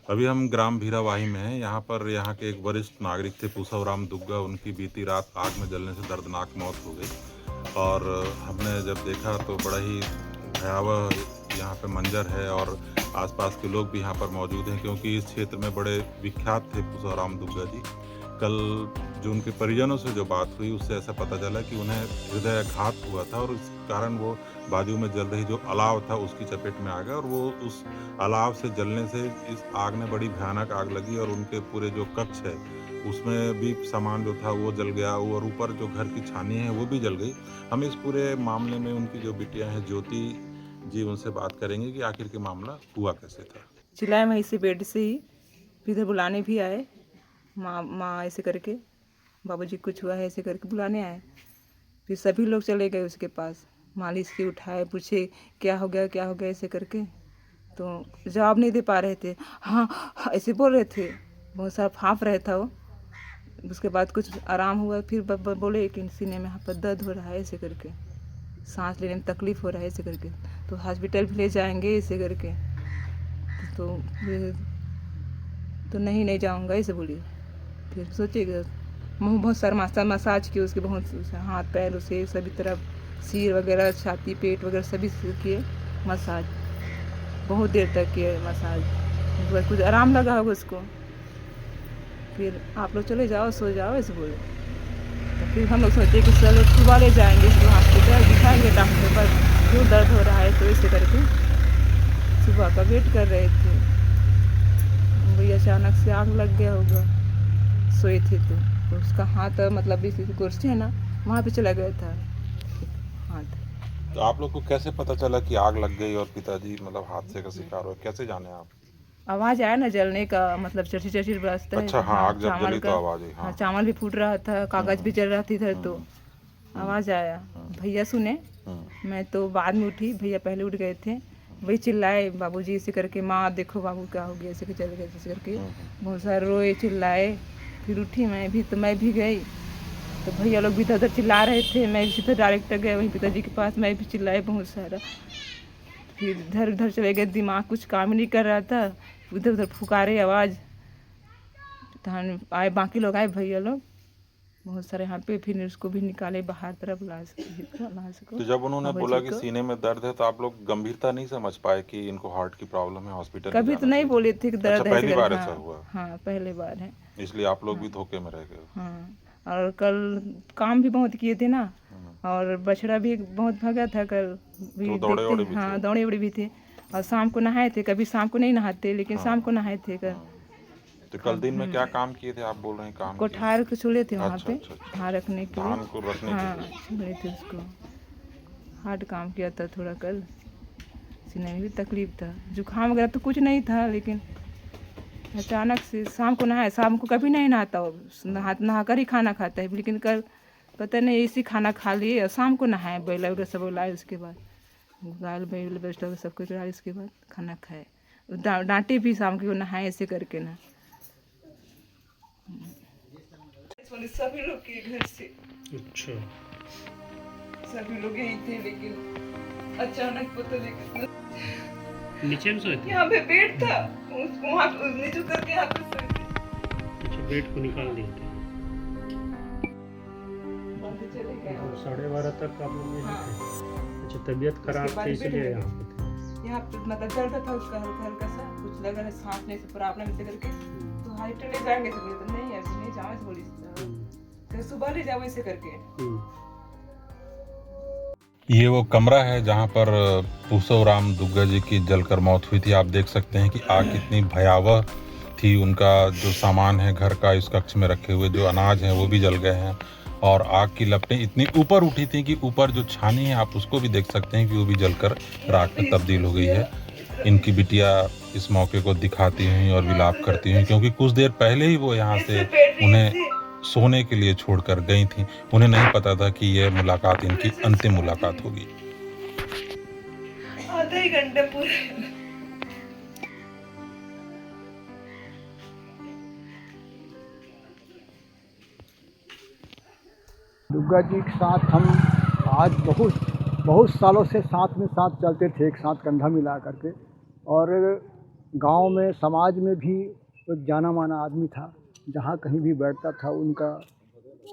अभी हम ग्राम भीरावाही में हैं। यहाँ पर यहाँ के एक वरिष्ठ नागरिक थे पूसवराम दुग्गा। उनकी बीती रात आग में जलने से दर्दनाक मौत हो गई और हमने जब देखा तो बड़ा ही भयावह यहाँ पे मंजर है और आसपास के लोग भी यहाँ पर मौजूद हैं क्योंकि इस क्षेत्र में बड़े विख्यात थे पूसवराम दुग्गा जी। कल जो उनके परिजनों से जो बात हुई उससे ऐसा पता चला कि उन्हें हृदयाघात हुआ था और इस कारण वो बाजू में जल रही जो अलाव था उसकी चपेट में आ गया और वो उस अलाव से जलने से इस आग में बड़ी भयानक आग लगी और उनके पूरे जो कक्ष है उसमें भी सामान जो था वो जल गया और ऊपर जो घर की छानी है वो भी जल गई। हम इस पूरे मामले में उनकी जो बिटिया है ज्योति जी उनसे बात करेंगे कि आखिर के मामला हुआ कैसे था। चिल्लाए वहीं से बेड से ही, फिर इधर बुलाने भी आए। माँ माँ ऐसे करके, बाबूजी कुछ हुआ है ऐसे करके बुलाने आए। फिर सभी लोग चले गए उसके पास, मालिश की उठाए, पूछे क्या हो गया ऐसे करके। तो जवाब नहीं दे पा रहे थे, हाँ हाँ ऐसे बोल रहे थे, बहुत सारा फाँप रहा था वो। उसके बाद कुछ आराम हुआ, फिर बोले कि सीने में यहाँ पर दर्द हो रहा है ऐसे करके, सांस लेने में तकलीफ़ हो रहा है ऐसे करके, तो हॉस्पिटल भी ले जाएंगे ऐसे करके। तो नहीं जाऊँगा ऐसे बोली। फिर सोचिएगा मुँह बहुत सारा मसाज किए उसके, बहुत हाथ पैर उसे सभी तरफ, सिर वगैरह, छाती, पेट वगैरह सभी किए मसाज, बहुत देर तक किए मसाज। उसके बाद कुछ आराम लगा होगा उसको। फिर आप लोग चले जाओ, सो जाओ ऐसे बोले। तो फिर हम लोग सोचे कि चलो सुबह ले जाएंगे इसको हॉस्पिटल, दिखाएंगे डॉक्टर पर क्यों दर्द हो रहा है, तो ऐसे करके सुबह का वेट कर रहे थे। वही अचानक से आग लग गया होगा, सोए थे तो उसका हाथ मतलब इस कुर्सी है ना वहाँ पे चला गया था हाथ। तो आप लोग को कैसे पता चला कि आग लग गई और पिताजी मतलब हादसे का शिकार हुए, कैसे जाने आप? आवाज़ आया ना जलने का, मतलब चरची बरसता है। अच्छा हाँ, हाँ आग जब चावल जली का, तो आवाज आई। हाँ हाँ चावल भी फूट रहा था, कागज़ भी जल रहा था इधर, तो आवाज़ आया। भैया सुने, मैं तो बाद में उठी, भैया पहले उठ गए थे। वही चिल्लाए बाबूजी ऐसे करके, माँ देखो बाबू क्या हो गया ऐसे कि चले गए ऐसे करके, बहुत सारे रोए चिल्लाए। फिर उठी मैं भी, तो मैं भी गई, तो भैया लोग भी इधर उधर चिल्ला रहे थे, मैं भी सीधा डायरेक्ट गए वहीं पिताजी के पास, मैं भी चिल्लाए बहुत सारा। फिर इधर उधर चले गए, दिमाग कुछ काम नहीं कर रहा था, उधर उधर फुकारे आवाज़। तो हम आए, बाकी लोग आए, भैया लोग बहुत सारे यहाँ पे, फिर उसको भी निकाले बाहर तरफ, ला सको तो जब उन्होंने बोला बाबूजी कि को। सीने में दर्द है तो आप लोग गंभीरता नहीं समझ पाए कि इनको हार्ट की प्रॉब्लम है, हॉस्पिटल में कभी तो जाना नहीं चाहिए? बोले थे कि अच्छा, दर्द है ऐसे पहली करके। बार ऐसा हाँ हुआ, हाँ पहले बार है। इसलिए आप लोग भी हाँ धोखे में रह गए। हाँ। और कल काम भी बहुत किए थे ना, और बछड़ा भी बहुत भागा था कल तो भी, दौड़े देखते औड़े हैं। भी थे। हाँ दौड़े उड़े भी थे, और शाम को नहाए थे, कभी शाम को नहीं नहाते लेकिन शाम को नहाए थे कल। तो कल दिन में क्या काम किए थे? आप बोल रहे हैं काम किए। कोठार के चूल्हे थे वहाँ अच्छा पे, अच्छा अच्छा धान रखने के लिए। धान को रखने के हाँ लिए। चूल्हे थे, उसको हार्ड काम किया था थोड़ा कल, सीने में भी तकलीफ था, जुकाम वगैरह तो कुछ नहीं था, लेकिन अचानक से शाम को नहाए। शाम को कभी नहीं नहाता वो, नहा कर ही खाना खाता है, लेकिन कल पता नहीं ऐसी खाना खा लिए और शाम को नहाए, बैला वगैरह सब लाए, उसके बाद दाल बैल वेजिटेबल सब कुछ लाए, उसके बाद खाना खाए। डांटे भी शाम को नहाए ऐसे करके ना। सभी लोग के घर से, अच्छा सभी लोग यही थे, लेकिन अचानक पता नहीं नीचे में सोए थे, यहाँ पे बेड था, उसको वहाँ नीचे करके यहाँ पे सोए थे। अच्छा बेड को निकाल दिए थे। 12:30 तक आप लोग यहीं थे। अच्छा तबीयत खराब थी इसलिए यहाँ पे थे। यहाँ पे मतलब दर्द था उसका हल्का हल्का सा, कुछ लगा है सांस लेने से प्रॉब्लम ऐसे करके, तो हॉस्पिटल ले जाएंगे तो बोले, तो नहीं अभी नहीं जाओ बोली, तो सुबह ले जाओ ऐसे करके। ये वो कमरा है जहाँ पर पूसवराम दुग्गा जी की जलकर मौत हुई थी। आप देख सकते हैं कि आग कितनी भयावह थी। उनका जो सामान है घर का, इस कक्ष में रखे हुए जो अनाज हैं वो भी जल गए हैं और आग की लपटें इतनी ऊपर उठी थी कि ऊपर जो छानी है आप उसको भी देख सकते हैं कि वो भी जलकर राख में तब्दील हो गई है। इनकी बिटिया इस मौके को दिखाती हुई और विलाप करती हुई, क्योंकि कुछ देर पहले ही वो यहाँ से उन्हें सोने के लिए छोड़कर गई थी। उन्हें नहीं पता था कि यह मुलाकात इनकी अंतिम मुलाकात होगी। आधा ही घंटा पूरा। दुग्गा जी के साथ हम आज बहुत सालों से साथ में चलते थे, एक साथ कंधा मिला करके। और गांव में समाज में भी एक जाना माना आदमी था। जहाँ कहीं भी बैठता था उनका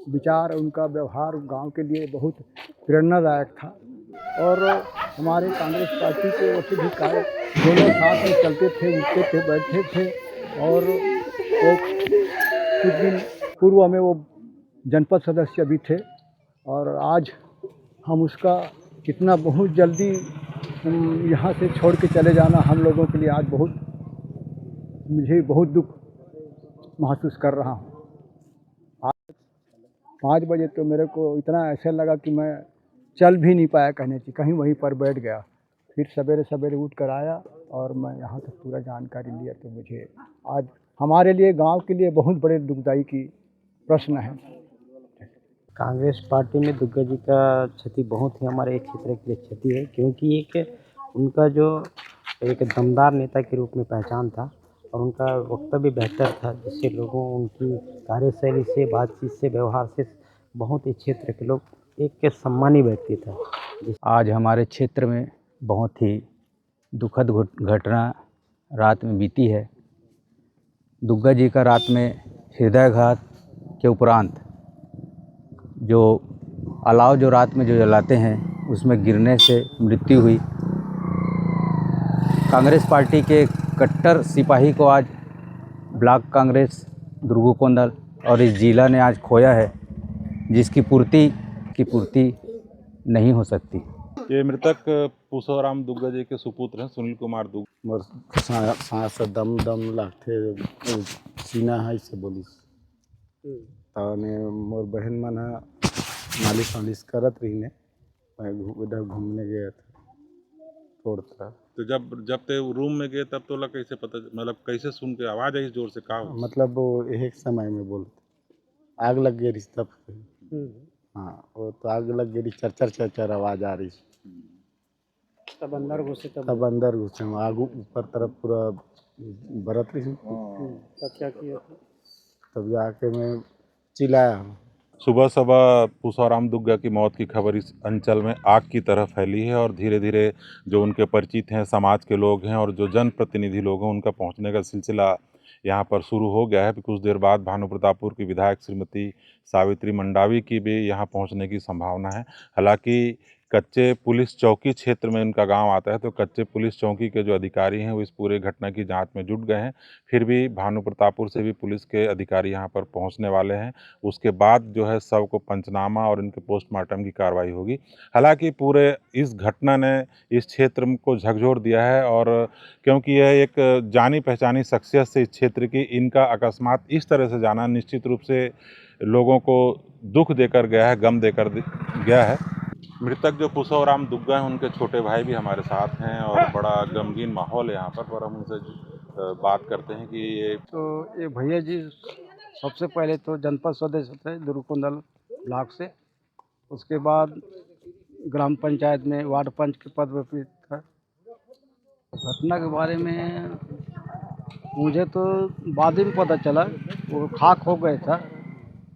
विचार, उनका व्यवहार गांव के लिए बहुत प्रेरणादायक था। और हमारे कांग्रेस पार्टी के वैसे भी कार्य दोनों साथ में चलते थे, उठते थे, बैठते थे। और वो कुछ दिन पूर्व में वो जनपद सदस्य भी थे। और आज हम उसका कितना बहुत जल्दी यहाँ से छोड़ के चले जाना हम लोगों के लिए आज मुझे बहुत दुख महसूस कर रहा हूँ। आज 5 बजे तो मेरे को इतना ऐसा लगा कि मैं चल भी नहीं पाया कहने की, कहीं वहीं पर बैठ गया। फिर सवेरे सवेरे उठ कर आया और मैं यहाँ तक पूरा जानकारी लिया। तो मुझे आज हमारे लिए, गांव के लिए बहुत बड़े दुखदाई की प्रश्न है। कांग्रेस पार्टी में दुग्गा जी का क्षति बहुत ही हमारे क्षेत्र के लिए क्षति है, क्योंकि एक उनका जो एक दमदार नेता के रूप में पहचान था और उनका वक्तव्य बेहतर था, जिससे लोगों उनकी कार्यशैली से, बातचीत से, व्यवहार से बहुत ही क्षेत्र के लोग एक के सम्मानी व्यक्ति था। आज हमारे क्षेत्र में बहुत ही दुखद घटना रात में बीती है। दुग्गा जी का रात में हृदयाघात के उपरांत जो अलाव जो रात में जो जलाते हैं उसमें गिरने से मृत्यु हुई। कांग्रेस पार्टी के कट्टर सिपाही को आज ब्लॉक कांग्रेस दुर्गुकोंदल और इस जिला ने आज खोया है, जिसकी पूर्ति नहीं हो सकती। ये मृतक पुष्पराम दुग्गा जी के सुपुत्र हैं सुनील कुमार दुग्गा। मोर सांस दम लागथे, सीना है से बोलिस तने मोर बहन मन मालिश करत रही ने, मैं उधर घूमने गया था तोड़ता। तो जब ते रूम में गए तब तो लगा कैसे पता, मतलब कैसे सुन के आवाज आई जोर से का हुआ? मतलब वो एक समय में बोलते आग लग गई रिश्ता। हाँ, वो तो आग लग गई, चर आवाज आ रही। तब अंदर घुसे आग ऊपर तरफ पूरा बरत रही। तब क्या किया? तब जाके मैं चिल्लाया। सुबह पुष्पराम दुग्गा की मौत की खबर इस अंचल में आग की तरह फैली है और धीरे धीरे जो उनके परिचित हैं, समाज के लोग हैं और जो जनप्रतिनिधि लोग हैं, उनका पहुंचने का सिलसिला यहाँ पर शुरू हो गया है। कुछ देर बाद भानुप्रतापपुर की विधायक श्रीमती सावित्री मंडावी की भी यहाँ पहुँचने की संभावना है। हालांकि कच्चे पुलिस चौकी क्षेत्र में उनका गांव आता है, तो कच्चे पुलिस चौकी के जो अधिकारी हैं वो इस पूरे घटना की जांच में जुट गए हैं। फिर भी भानुप्रतापपुर से भी पुलिस के अधिकारी यहां पर पहुंचने वाले हैं। उसके बाद जो है शव को पंचनामा और इनके पोस्टमार्टम की कार्रवाई होगी। हालांकि पूरे इस घटना ने इस क्षेत्र को झकझोर दिया है, और क्योंकि यह एक जानी पहचानी शख्सियत से इस क्षेत्र की, इनका अकस्मात इस तरह से जाना निश्चित रूप से लोगों को दुख देकर गया है, गम देकर गया है। मृतक जो पुष्पराम दुग्गा हैं, उनके छोटे भाई भी हमारे साथ हैं और बड़ा गमगीन माहौल है यहाँ पर हम उनसे बात करते हैं कि ये भैया जी सबसे पहले तो जनपद सदस्य थे दुर्गुकोंदल ब्लॉक से। उसके बाद ग्राम पंचायत में वार्ड पंच के पद पर था। घटना के बारे में मुझे तो बाद में पता चला, वो खाक हो गया था,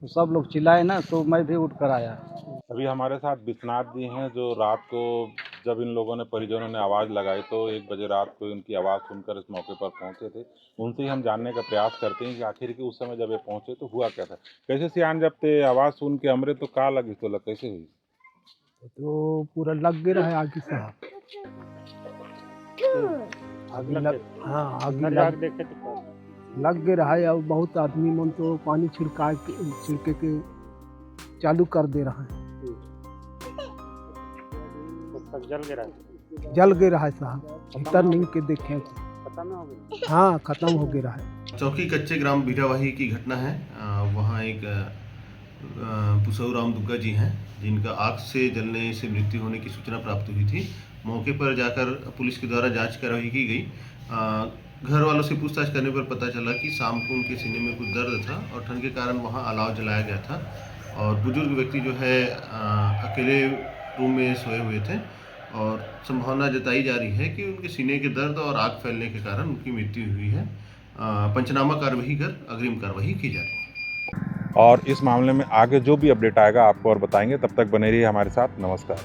तो सब लोग चिल्लाए ना, तो मैं भी उठ कर आया। अभी हमारे साथ विश्वनाथ जी हैं, जो रात को जब इन लोगों ने, परिजनों ने आवाज़ लगाई तो 1 बजे रात को इनकी आवाज़ सुनकर इस मौके पर पहुंचे थे। उनसे ही हम जानने का प्रयास करते हैं कि आखिर के उस समय जब ये पहुंचे तो हुआ क्या था, कैसे सियान जब ते आवाज़ सुन के हमरे तो का लगी, तो लग कैसे हुई? तो पूरा लग गया है आग साहब, लग गया है। और बहुत आदमी मन तो पानी छिड़के के चालू कर दे रहा है। जल गया है साहब, भीतर नहीं के देखे, हाँ खत्म हो गया है। चौकी कच्चे ग्राम बीरावाही की घटना है। वहाँ एक पुष्पराम दुग्गा जी हैं, जिनका आग से जलने से मृत्यु होने की सूचना प्राप्त हुई थी। मौके पर जाकर पुलिस के द्वारा जांच कार्रवाई की गई। घर वालों से पूछताछ करने पर पता चला कि शाम को उनके सीने में कुछ दर्द था और ठंड के कारण वहाँ अलाव जलाया गया था, और बुजुर्ग व्यक्ति जो है अकेले रूम में सोए हुए थे, और संभावना जताई जा रही है कि उनके सीने के दर्द और आग फैलने के कारण उनकी मृत्यु हुई है। पंचनामा कार्रवाई कर अग्रिम कार्रवाई की जा रही है। और इस मामले में आगे जो भी अपडेट आएगा आपको और बताएंगे। तब तक बने रहिए हमारे साथ। नमस्कार।